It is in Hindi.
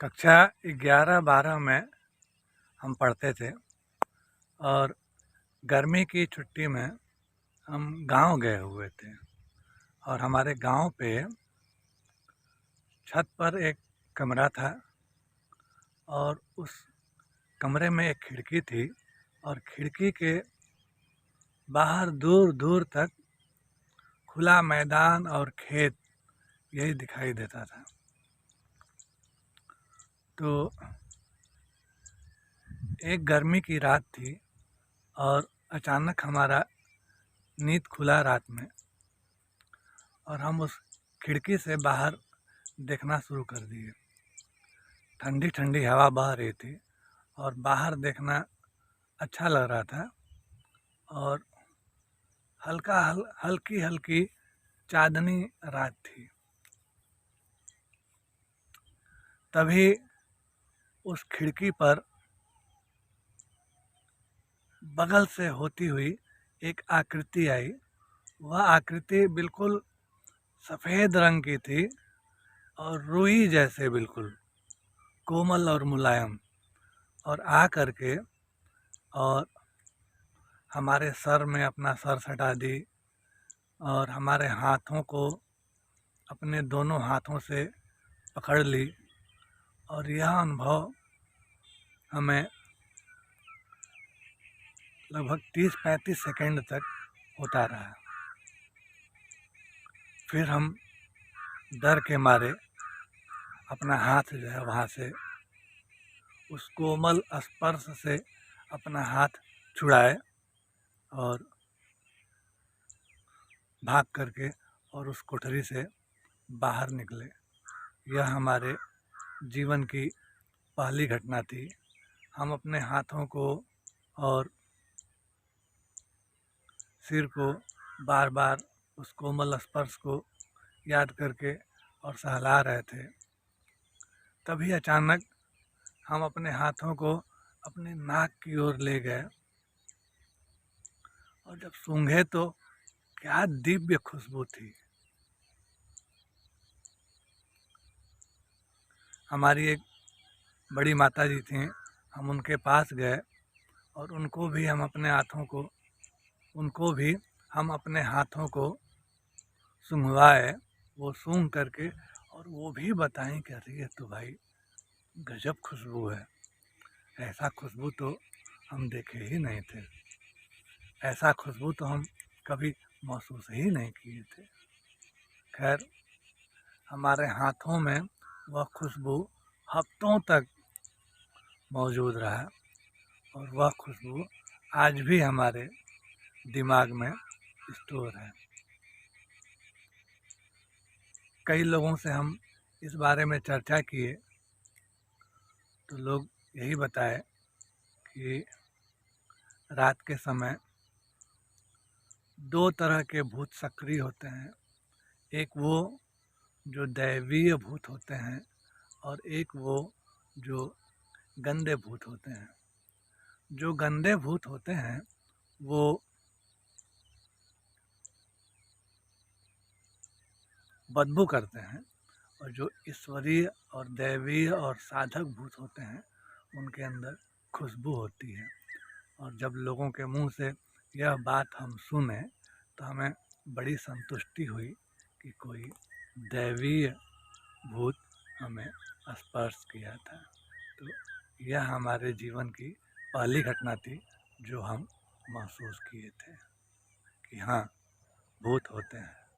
कक्षा 11-12 में हम पढ़ते थे और गर्मी की छुट्टी में हम गांव गए हुए थे और हमारे गांव पे छत पर एक कमरा था और उस कमरे में एक खिड़की थी और खिड़की के बाहर दूर दूर तक खुला मैदान और खेत यही दिखाई देता था। तो एक गर्मी की रात थी और अचानक हमारा नींद खुला रात में और हम उस खिड़की से बाहर देखना शुरू कर दिए। ठंडी ठंडी हवा बह रही थी और बाहर देखना अच्छा लग रहा था और हल्की हल्की चांदनी रात थी। तभी उस खिड़की पर बगल से होती हुई एक आकृति आई। वह आकृति बिल्कुल सफ़ेद रंग की थी और रुई जैसे बिल्कुल कोमल और मुलायम, और आ करके और हमारे सर में अपना सर सटा दी और हमारे हाथों को अपने दोनों हाथों से पकड़ ली और यह अनुभव हमें लगभग 30-35 सेकंड तक होता रहा। फिर हम डर के मारे अपना हाथ जो है वहाँ से उस कोमल स्पर्श से अपना हाथ छुड़ाए और भाग करके और उस कोठरी से बाहर निकले। यह हमारे जीवन की पहली घटना थी। हम अपने हाथों को और सिर को बार बार उस कोमल स्पर्श को याद करके और सहला रहे थे। तभी अचानक हम अपने हाथों को अपने नाक की ओर ले गए और जब सूंघे तो क्या दिव्य खुशबू थी। हमारी एक बड़ी माता जी थीं, हम उनके पास गए और उनको भी हम अपने हाथों को सूंघवाए। वो सूंघ करके और वो भी बताएं कि अरे ये तो भाई गजब खुशबू है, ऐसा खुशबू तो हम देखे ही नहीं थे, ऐसा खुशबू तो हम कभी महसूस ही नहीं किए थे। खैर, हमारे हाथों में वह खुशबू हफ्तों तक मौजूद रहा और वह खुशबू आज भी हमारे दिमाग में स्टोर है। कई लोगों से हम इस बारे में चर्चा किए तो लोग यही बताए कि रात के समय दो तरह के भूत सक्रिय होते हैं। एक वो जो दैवीय भूत होते हैं और एक वो जो गंदे भूत होते हैं। जो गंदे भूत होते हैं वो बदबू करते हैं और जो ईश्वरीय और दैवीय और साधक भूत होते हैं उनके अंदर खुशबू होती है। और जब लोगों के मुंह से यह बात हम सुने तो हमें बड़ी संतुष्टि हुई कि कोई दैवीय भूत हमें स्पर्श किया था। तो यह हमारे जीवन की पहली घटना थी जो हम महसूस किए थे कि हाँ, भूत होते हैं।